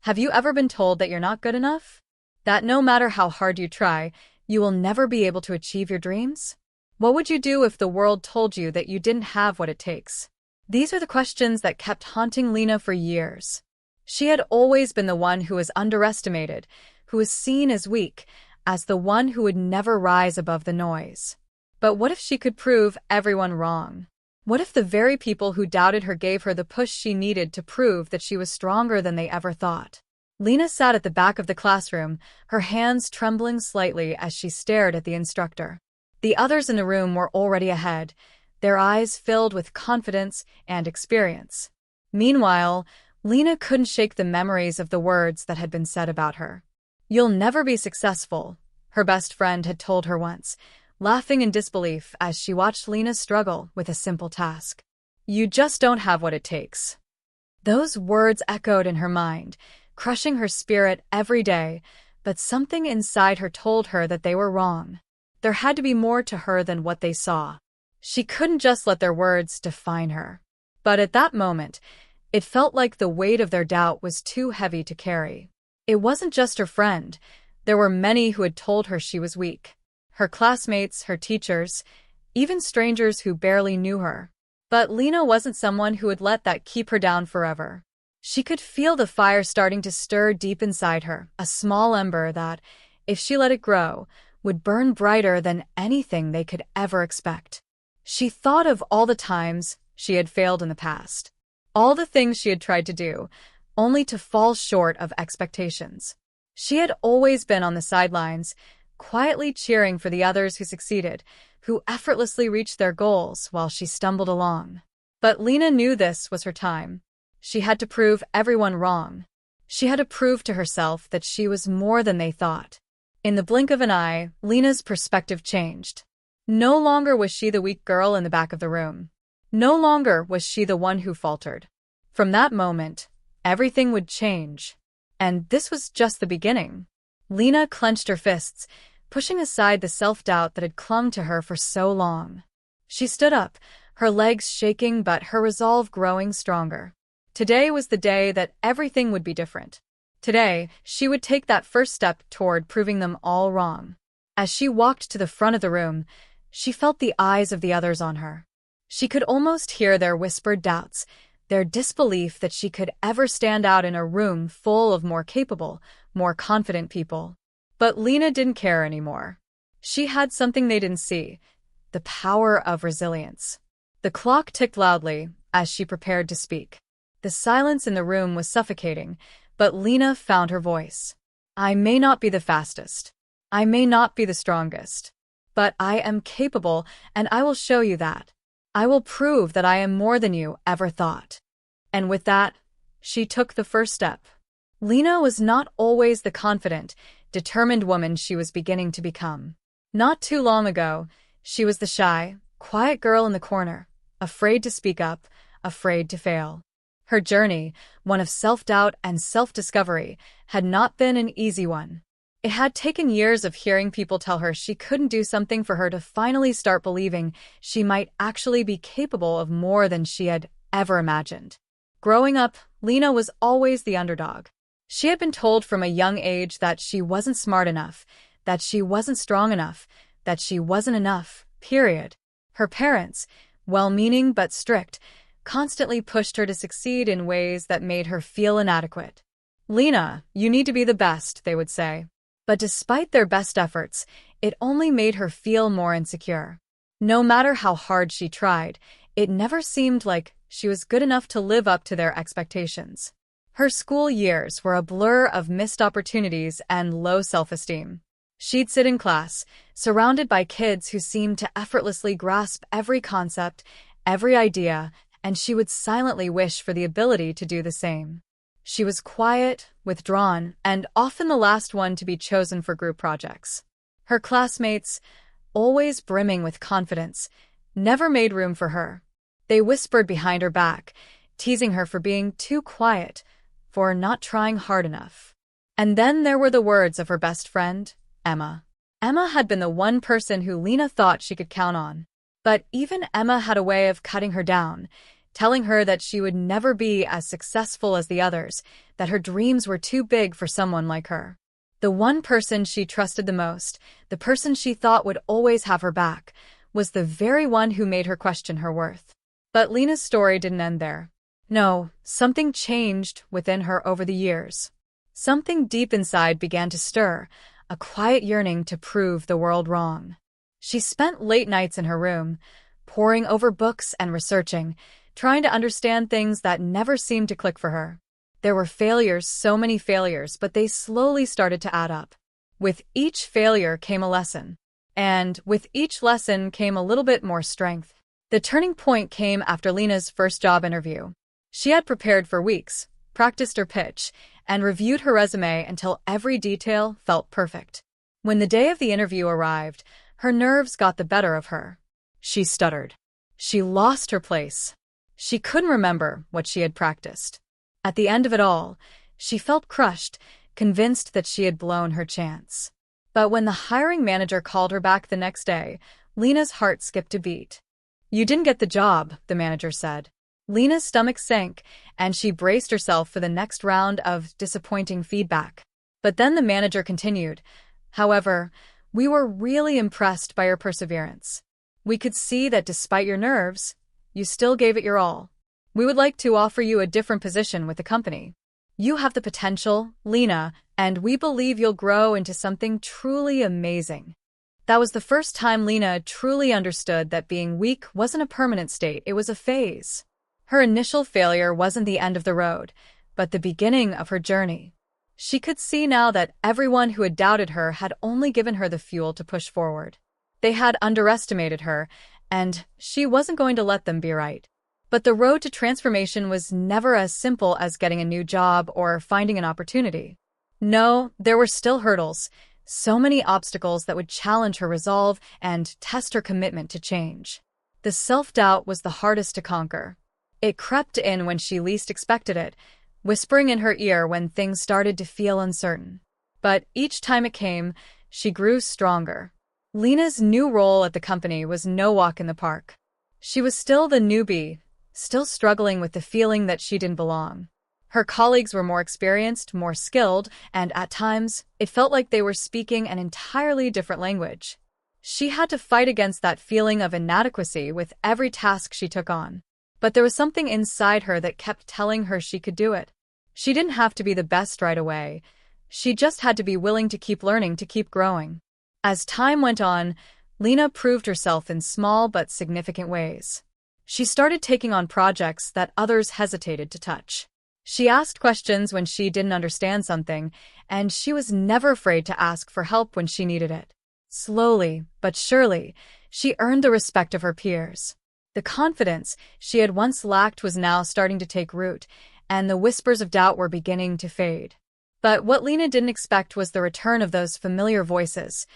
Have you ever been told that you're not good enough? That no matter how hard you try, you will never be able to achieve your dreams? What would you do if the world told you that you didn't have what it takes? These are the questions that kept haunting Lena for years. She had always been the one who was underestimated, who was seen as weak, as the one who would never rise above the noise. But what if she could prove everyone wrong? What if the very people who doubted her gave her the push she needed to prove that she was stronger than they ever thought? Lena sat at the back of the classroom, her hands trembling slightly as she stared at the instructor. The others in the room were already ahead, their eyes filled with confidence and experience. Meanwhile, Lena couldn't shake the memories of the words that had been said about her. "You'll never be successful," her best friend had told her once, laughing in disbelief as she watched Lena struggle with a simple task. "You just don't have what it takes." Those words echoed in her mind, crushing her spirit every day, but something inside her told her that they were wrong. There had to be more to her than what they saw. She couldn't just let their words define her. But at that moment, it felt like the weight of their doubt was too heavy to carry. It wasn't just her friend. There were many who had told her she was weak. Her classmates, her teachers, even strangers who barely knew her. But Lena wasn't someone who would let that keep her down forever. She could feel the fire starting to stir deep inside her, a small ember that, if she let it grow, would burn brighter than anything they could ever expect. She thought of all the times she had failed in the past, all the things she had tried to do, only to fall short of expectations. She had always been on the sidelines, quietly cheering for the others who succeeded, who effortlessly reached their goals while she stumbled along. But Lena knew this was her time. She had to prove everyone wrong. She had to prove to herself that she was more than they thought. In the blink of an eye, Lena's perspective changed. No longer was she the weak girl in the back of the room. No longer was she the one who faltered. From that moment, everything would change. And this was just the beginning. Lena clenched her fists, pushing aside the self-doubt that had clung to her for so long. She stood up, her legs shaking but her resolve growing stronger. Today was the day that everything would be different. Today, she would take that first step toward proving them all wrong. As she walked to the front of the room, she felt the eyes of the others on her. She could almost hear their whispered doubts, their disbelief that she could ever stand out in a room full of more capable, more confident people. But Lena didn't care anymore. She had something they didn't see, the power of resilience. The clock ticked loudly as she prepared to speak. The silence in the room was suffocating, but Lena found her voice. "I may not be the fastest. I may not be the strongest. But I am capable, and I will show you that. I will prove that I am more than you ever thought." And with that, she took the first step. Lena was not always the confident, determined woman she was beginning to become. Not too long ago, she was the shy, quiet girl in the corner, afraid to speak up, afraid to fail. Her journey, one of self-doubt and self-discovery, had not been an easy one. It had taken years of hearing people tell her she couldn't do something for her to finally start believing she might actually be capable of more than she had ever imagined. Growing up, Lena was always the underdog. She had been told from a young age that she wasn't smart enough, that she wasn't strong enough, that she wasn't enough, period. Her parents, well-meaning but strict, constantly pushed her to succeed in ways that made her feel inadequate. "Lena, you need to be the best," they would say. But despite their best efforts, it only made her feel more insecure. No matter how hard she tried, it never seemed like she was good enough to live up to their expectations. Her school years were a blur of missed opportunities and low self-esteem. She'd sit in class, surrounded by kids who seemed to effortlessly grasp every concept, every idea, and she would silently wish for the ability to do the same. She was quiet, withdrawn, and often the last one to be chosen for group projects. Her classmates, always brimming with confidence, never made room for her. They whispered behind her back, teasing her for being too quiet, for not trying hard enough. And then there were the words of her best friend, Emma. Emma had been the one person who Lena thought she could count on. But even Emma had a way of cutting her down, telling her that she would never be as successful as the others, that her dreams were too big for someone like her. The one person she trusted the most, the person she thought would always have her back, was the very one who made her question her worth. But Lena's story didn't end there. No, something changed within her over the years. Something deep inside began to stir, a quiet yearning to prove the world wrong. She spent late nights in her room, poring over books and researching, trying to understand things that never seemed to click for her. There were failures, so many failures, but they slowly started to add up. With each failure came a lesson. And with each lesson came a little bit more strength. The turning point came after Lena's first job interview. She had prepared for weeks, practiced her pitch, and reviewed her resume until every detail felt perfect. When the day of the interview arrived, her nerves got the better of her. She stuttered. She lost her place. She couldn't remember what she had practiced. At the end of it all, she felt crushed, convinced that she had blown her chance. But when the hiring manager called her back the next day, Lena's heart skipped a beat. "You didn't get the job," the manager said. Lena's stomach sank, and she braced herself for the next round of disappointing feedback. But then the manager continued, "However, we were really impressed by your perseverance. We could see that despite your nerves, you still gave it your all. We would like to offer you a different position with the company. You have the potential, Lena, and we believe you'll grow into something truly amazing." That was the first time Lena truly understood that being weak wasn't a permanent state, it was a phase. Her initial failure wasn't the end of the road, but the beginning of her journey. She could see now that everyone who had doubted her had only given her the fuel to push forward. They had underestimated her, and she wasn't going to let them be right. But the road to transformation was never as simple as getting a new job or finding an opportunity. No, there were still hurdles, so many obstacles that would challenge her resolve and test her commitment to change. The self-doubt was the hardest to conquer. It crept in when she least expected it, whispering in her ear when things started to feel uncertain. But each time it came, she grew stronger. Lena's new role at the company was no walk in the park. She was still the newbie, still struggling with the feeling that she didn't belong. Her colleagues were more experienced, more skilled, and at times, it felt like they were speaking an entirely different language. She had to fight against that feeling of inadequacy with every task she took on. But there was something inside her that kept telling her she could do it. She didn't have to be the best right away. She just had to be willing to keep learning, to keep growing. As time went on, Lena proved herself in small but significant ways. She started taking on projects that others hesitated to touch. She asked questions when she didn't understand something, and she was never afraid to ask for help when she needed it. Slowly, but surely, she earned the respect of her peers. The confidence she had once lacked was now starting to take root, and the whispers of doubt were beginning to fade. But what Lena didn't expect was the return of those familiar voices,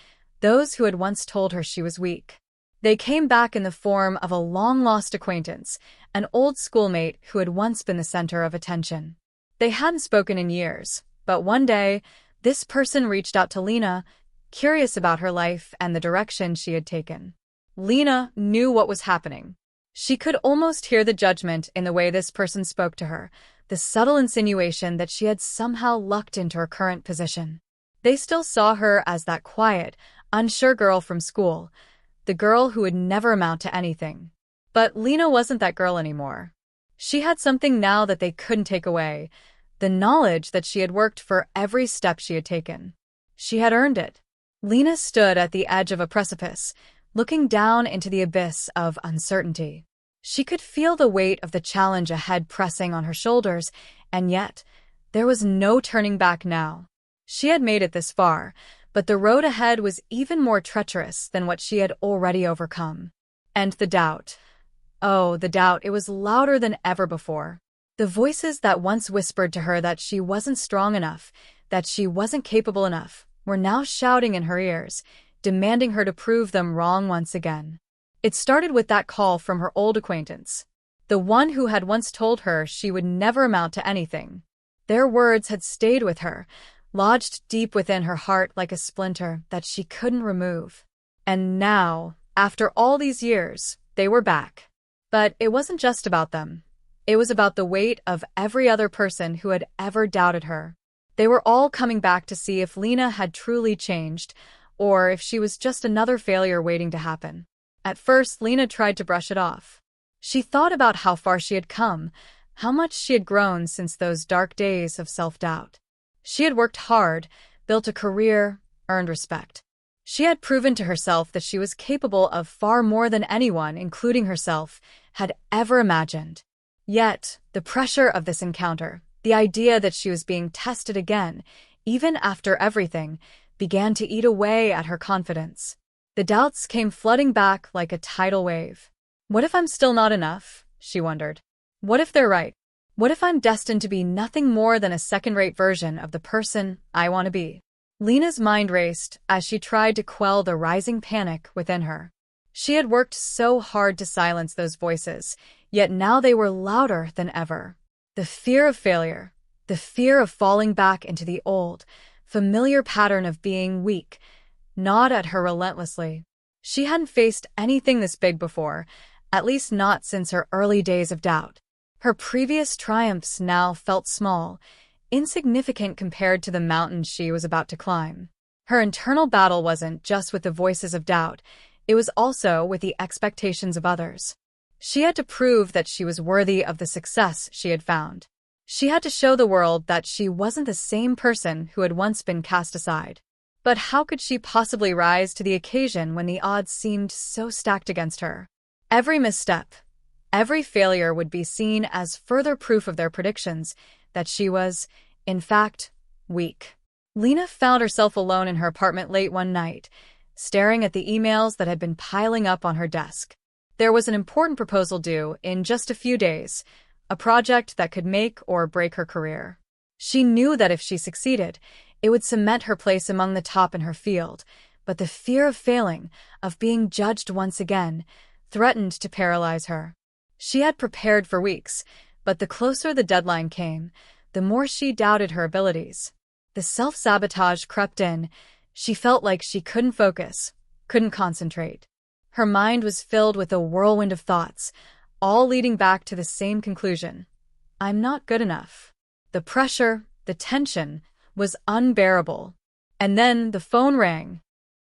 those who had once told her she was weak. They came back in the form of a long-lost acquaintance, an old schoolmate who had once been the center of attention. They hadn't spoken in years, but one day, this person reached out to Lena, curious about her life and the direction she had taken. Lena knew what was happening. She could almost hear the judgment in the way this person spoke to her, the subtle insinuation that she had somehow lucked into her current position. They still saw her as that quiet, unsure girl from school, the girl who would never amount to anything. But Lena wasn't that girl anymore. She had something now that they couldn't take away, the knowledge that she had worked for every step she had taken. She had earned it. Lena stood at the edge of a precipice, looking down into the abyss of uncertainty. She could feel the weight of the challenge ahead pressing on her shoulders, and yet, there was no turning back now. She had made it this far, but the road ahead was even more treacherous than what she had already overcome. And the doubt. Oh, the doubt, it was louder than ever before. The voices that once whispered to her that she wasn't strong enough, that she wasn't capable enough, were now shouting in her ears, demanding her to prove them wrong once again. It started with that call from her old acquaintance, the one who had once told her she would never amount to anything. Their words had stayed with her, lodged deep within her heart like a splinter that she couldn't remove. And now, after all these years, they were back. But it wasn't just about them. It was about the weight of every other person who had ever doubted her. They were all coming back to see if Lena had truly changed, or if she was just another failure waiting to happen. At first, Lena tried to brush it off. She thought about how far she had come, how much she had grown since those dark days of self-doubt. She had worked hard, built a career, earned respect. She had proven to herself that she was capable of far more than anyone, including herself, had ever imagined. Yet, the pressure of this encounter, the idea that she was being tested again, even after everything, began to eat away at her confidence. The doubts came flooding back like a tidal wave. What if I'm still not enough? She wondered. What if they're right? What if I'm destined to be nothing more than a second-rate version of the person I want to be? Lena's mind raced as she tried to quell the rising panic within her. She had worked so hard to silence those voices, yet now they were louder than ever. The fear of failure, the fear of falling back into the old, familiar pattern of being weak, gnawed at her relentlessly. She hadn't faced anything this big before, at least not since her early days of doubt. Her previous triumphs now felt small, insignificant compared to the mountain she was about to climb. Her internal battle wasn't just with the voices of doubt, it was also with the expectations of others. She had to prove that she was worthy of the success she had found. She had to show the world that she wasn't the same person who had once been cast aside. But how could she possibly rise to the occasion when the odds seemed so stacked against her? Every misstep, every failure would be seen as further proof of their predictions that she was, in fact, weak. Lena found herself alone in her apartment late one night, staring at the emails that had been piling up on her desk. There was an important proposal due in just a few days, a project that could make or break her career. She knew that if she succeeded, it would cement her place among the top in her field, but the fear of failing, of being judged once again, threatened to paralyze her. She had prepared for weeks, but the closer the deadline came, the more she doubted her abilities. The self-sabotage crept in. She felt like she couldn't focus, couldn't concentrate. Her mind was filled with a whirlwind of thoughts, all leading back to the same conclusion. I'm not good enough. The pressure, the tension, was unbearable. And then the phone rang.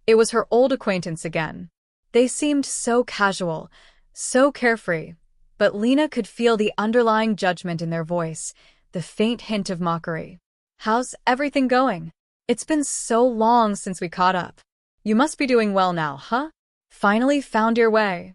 It was her old acquaintance again. They seemed so casual, so carefree, but Lena could feel the underlying judgment in their voice, the faint hint of mockery. How's everything going? It's been so long since we caught up. You must be doing well now, huh? Finally found your way.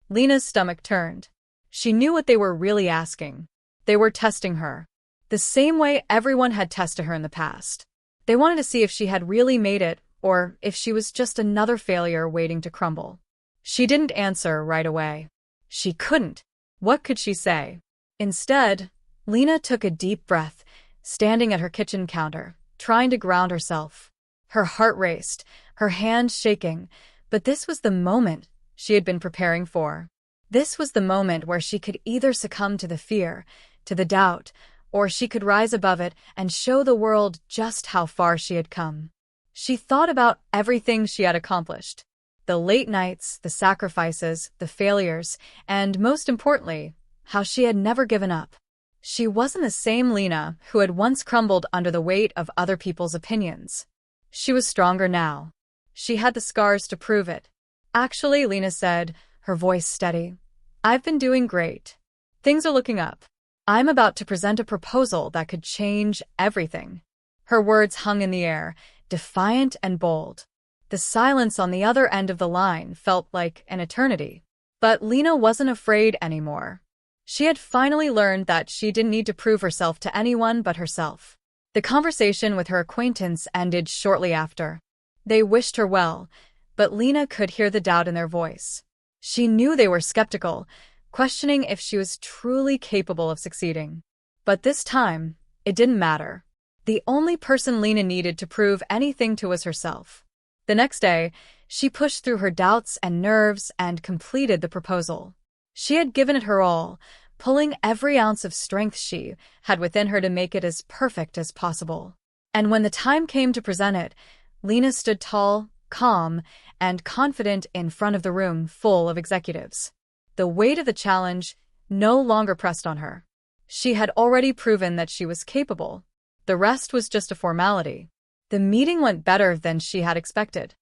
Lena's stomach turned. She knew what they were really asking. They were testing her. The same way everyone had tested her in the past. They wanted to see if she had really made it, or if she was just another failure waiting to crumble. She didn't answer right away. She couldn't. What could she say? Instead, Lena took a deep breath, standing at her kitchen counter, trying to ground herself. Her heart raced, her hands shaking, but this was the moment she had been preparing for. This was the moment where she could either succumb to the fear, to the doubt, or she could rise above it and show the world just how far she had come. She thought about everything she had accomplished. The late nights, the sacrifices, the failures, and most importantly, how she had never given up. She wasn't the same Lena who had once crumbled under the weight of other people's opinions. She was stronger now. She had the scars to prove it. Actually, Lena said, her voice steady, I've been doing great. Things are looking up. I'm about to present a proposal that could change everything. Her words hung in the air, defiant and bold. The silence on the other end of the line felt like an eternity. But Lena wasn't afraid anymore. She had finally learned that she didn't need to prove herself to anyone but herself. The conversation with her acquaintance ended shortly after. They wished her well, but Lena could hear the doubt in their voice. She knew they were skeptical, questioning if she was truly capable of succeeding. But this time, it didn't matter. The only person Lena needed to prove anything to was herself. The next day, she pushed through her doubts and nerves and completed the proposal. She had given it her all, pulling every ounce of strength she had within her to make it as perfect as possible. And when the time came to present it, Lena stood tall, calm, and confident in front of the room full of executives. The weight of the challenge no longer pressed on her. She had already proven that she was capable. The rest was just a formality. The meeting went better than she had expected.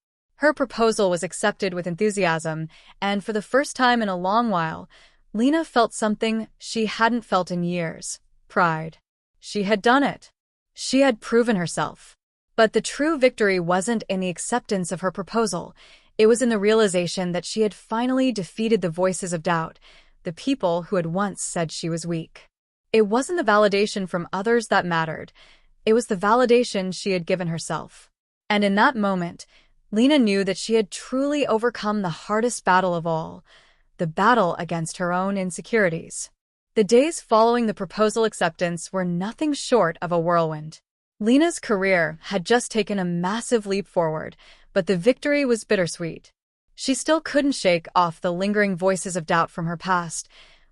Her proposal was accepted with enthusiasm, and for the first time in a long while, Lena felt something she hadn't felt in years: pride. She had done it. She had proven herself. But the true victory wasn't in the acceptance of her proposal. It was in the realization that she had finally defeated the voices of doubt, the people who had once said she was weak. It wasn't the validation from others that mattered. It was the validation she had given herself. And in that moment, Lena knew that she had truly overcome the hardest battle of all, the battle against her own insecurities. The days following the proposal acceptance were nothing short of a whirlwind. Lena's career had just taken a massive leap forward, but the victory was bittersweet. She still couldn't shake off the lingering voices of doubt from her past,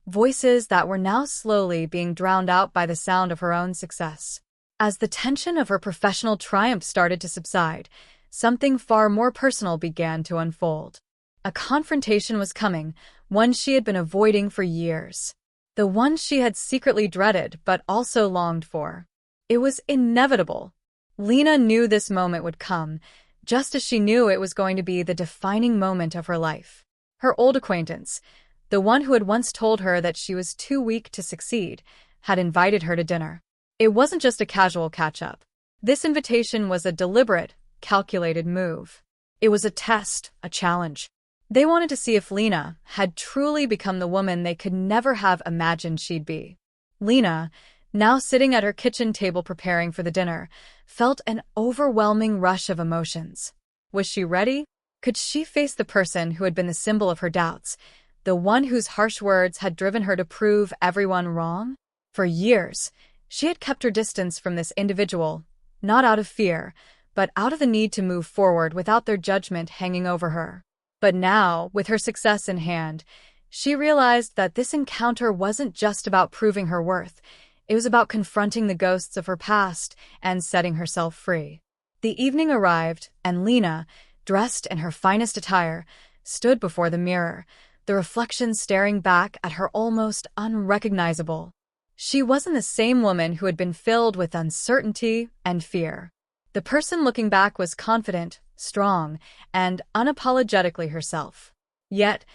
voices that were now slowly being drowned out by the sound of her own success. As the tension of her professional triumph started to subside, something far more personal began to unfold. A confrontation was coming, one she had been avoiding for years. The one she had secretly dreaded but also longed for. It was inevitable. Lena knew this moment would come, just as she knew it was going to be the defining moment of her life. Her old acquaintance, the one who had once told her that she was too weak to succeed, had invited her to dinner. It wasn't just a casual catch-up. This invitation was a deliberate, calculated move. It was a test, a challenge. They wanted to see if Lena had truly become the woman they could never have imagined she'd be. Lena, now sitting at her kitchen table preparing for the dinner, felt an overwhelming rush of emotions. Was she ready? Could she face the person who had been the symbol of her doubts, the one whose harsh words had driven her to prove everyone wrong? For years, she had kept her distance from this individual, not out of fear, but out of the need to move forward without their judgment hanging over her. But now, with her success in hand, she realized that this encounter wasn't just about proving her worth. It was about confronting the ghosts of her past and setting herself free. The evening arrived, and Lena, dressed in her finest attire, stood before the mirror, the reflection staring back at her almost unrecognizable. She wasn't the same woman who had been filled with uncertainty and fear. The person looking back was confident, strong, and unapologetically herself. Yet,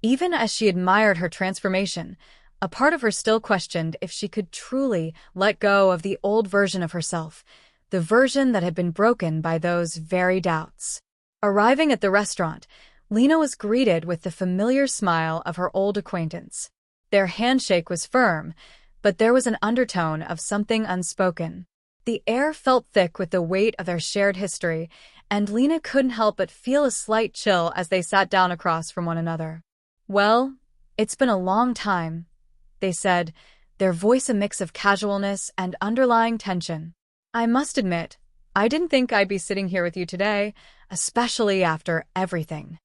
even as she admired her transformation, a part of her still questioned if she could truly let go of the old version of herself, the version that had been broken by those very doubts. Arriving at the restaurant, Lena was greeted with the familiar smile of her old acquaintance. Their handshake was firm, but there was an undertone of something unspoken. The air felt thick with the weight of their shared history, and Lena couldn't help but feel a slight chill as they sat down across from one another. "Well, it's been a long time," they said, their voice a mix of casualness and underlying tension. "I must admit, I didn't think I'd be sitting here with you today, especially after everything."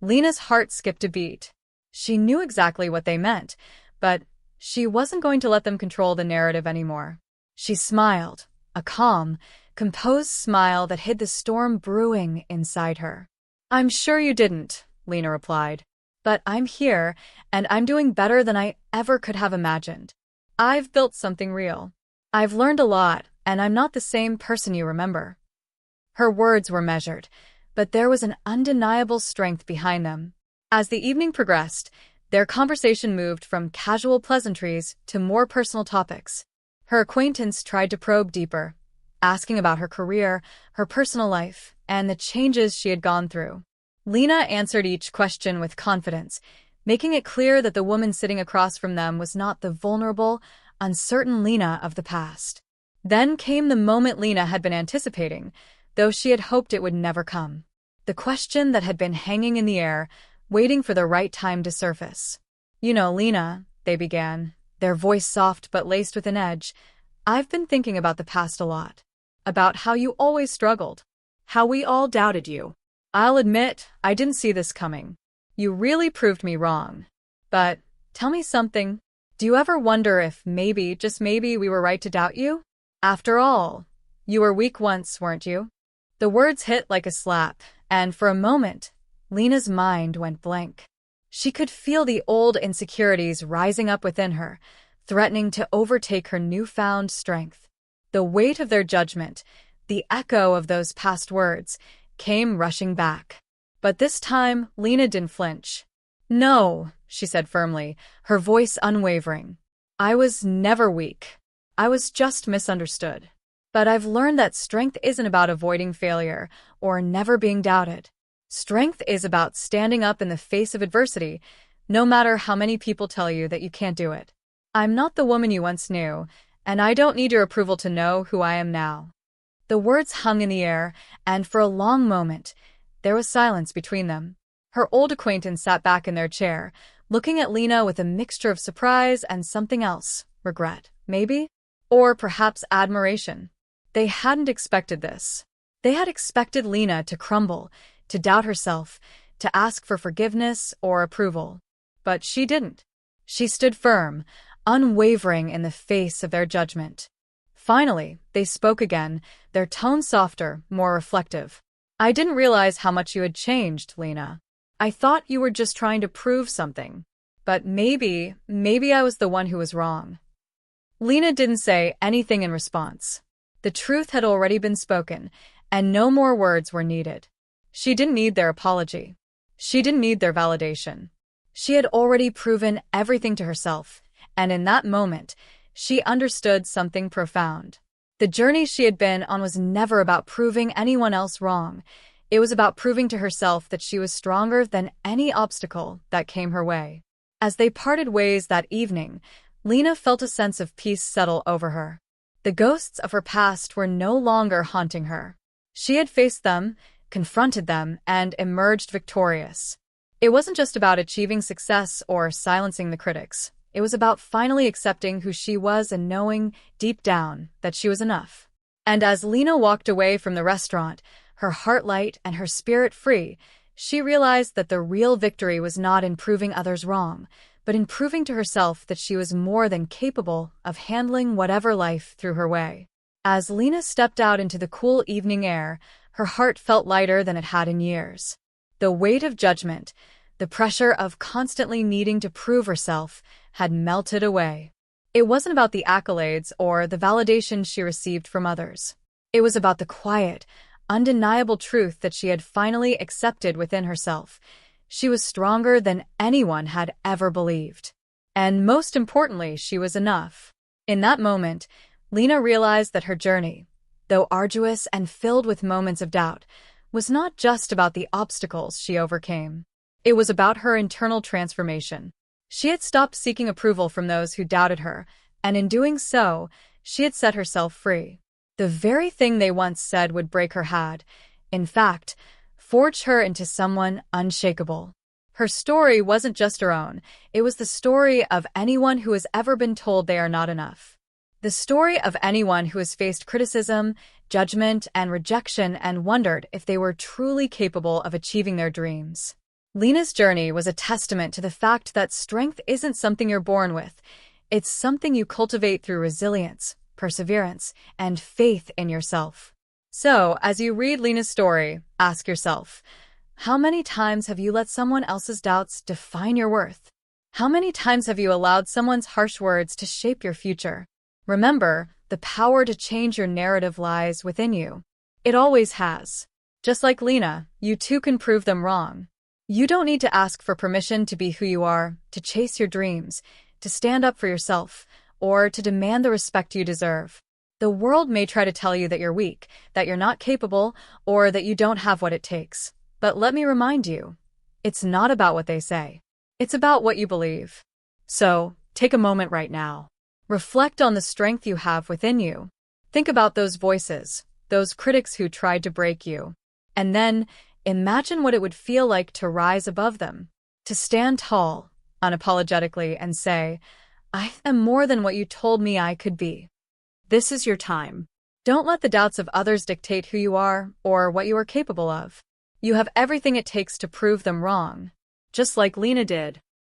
Lena's heart skipped a beat. She knew exactly what they meant, but she wasn't going to let them control the narrative anymore. She smiled, a calm, composed smile that hid the storm brewing inside her. "I'm sure you didn't," Lena replied. "But I'm here, and I'm doing better than I ever could have imagined. I've built something real. I've learned a lot, and I'm not the same person you remember." Her words were measured, but there was an undeniable strength behind them. As the evening progressed, their conversation moved from casual pleasantries to more personal topics. Her acquaintance tried to probe deeper, asking about her career, her personal life, and the changes she had gone through. Lena answered each question with confidence, making it clear that the woman sitting across from them was not the vulnerable, uncertain Lena of the past. Then came the moment Lena had been anticipating, though she had hoped it would never come. The question that had been hanging in the air, waiting for the right time to surface. "You know, Lena," they began, their voice soft but laced with an edge, "I've been thinking about the past a lot. About how you always struggled. How we all doubted you. I'll admit, I didn't see this coming. You really proved me wrong. But, tell me something. Do you ever wonder if maybe, just maybe, we were right to doubt you? After all, you were weak once, weren't you?" The words hit like a slap, and for a moment, Lena's mind went blank. She could feel the old insecurities rising up within her, threatening to overtake her newfound strength. The weight of their judgment, the echo of those past words, came rushing back. But this time, Lena didn't flinch. "No," she said firmly, her voice unwavering. "I was never weak. I was just misunderstood. But I've learned that strength isn't about avoiding failure or never being doubted. Strength is about standing up in the face of adversity, no matter how many people tell you that you can't do it. I'm not the woman you once knew, and I don't need your approval to know who I am now." The words hung in the air, and for a long moment, there was silence between them. Her old acquaintance sat back in their chair, looking at Lena with a mixture of surprise and something else, regret, maybe? Or perhaps admiration. They hadn't expected this. They had expected Lena to crumble, to doubt herself, to ask for forgiveness or approval. But she didn't. She stood firm, unwavering in the face of their judgment. Finally, they spoke again, their tone softer, more reflective. "I didn't realize how much you had changed, Lena. I thought you were just trying to prove something. But maybe I was the one who was wrong." Lena didn't say anything in response. The truth had already been spoken, and no more words were needed. She didn't need their apology. She didn't need their validation. She had already proven everything to herself, and in that moment, she understood something profound. The journey she had been on was never about proving anyone else wrong. It was about proving to herself that she was stronger than any obstacle that came her way. As they parted ways that evening, Lena felt a sense of peace settle over her. The ghosts of her past were no longer haunting her. She had faced them, confronted them, and emerged victorious. It wasn't just about achieving success or silencing the critics. It was about finally accepting who she was and knowing, deep down, that she was enough. And as Lena walked away from the restaurant, her heart light and her spirit free, she realized that the real victory was not in proving others wrong, but in proving to herself that she was more than capable of handling whatever life threw her way. As Lena stepped out into the cool evening air, her heart felt lighter than it had in years. The weight of judgment, the pressure of constantly needing to prove herself, had melted away. It wasn't about the accolades or the validation she received from others. It was about the quiet, undeniable truth that she had finally accepted within herself. She was stronger than anyone had ever believed. And most importantly, she was enough. In that moment, Lena realized that her journey, though arduous and filled with moments of doubt, was not just about the obstacles she overcame. It was about her internal transformation. She had stopped seeking approval from those who doubted her, and in doing so, she had set herself free. The very thing they once said would break her had, in fact, forged her into someone unshakable. Her story wasn't just her own, it was the story of anyone who has ever been told they are not enough. The story of anyone who has faced criticism, judgment, and rejection and wondered if they were truly capable of achieving their dreams. Lena's journey was a testament to the fact that strength isn't something you're born with. It's something you cultivate through resilience, perseverance, and faith in yourself. So, as you read Lena's story, ask yourself, how many times have you let someone else's doubts define your worth? How many times have you allowed someone's harsh words to shape your future? Remember, the power to change your narrative lies within you. It always has. Just like Lena, you too can prove them wrong. You don't need to ask for permission to be who you are, to chase your dreams, to stand up for yourself, or to demand the respect you deserve. The world may try to tell you that you're weak, that you're not capable, or that you don't have what it takes. But let me remind you, it's not about what they say. It's about what you believe. So, take a moment right now. Reflect on the strength you have within you. Think about those voices, those critics who tried to break you. And then, imagine what it would feel like to rise above them, to stand tall, unapologetically, and say, I am more than what you told me I could be. This is your time. Don't let the doubts of others dictate who you are or what you are capable of. You have everything it takes to prove them wrong, just like Lena did.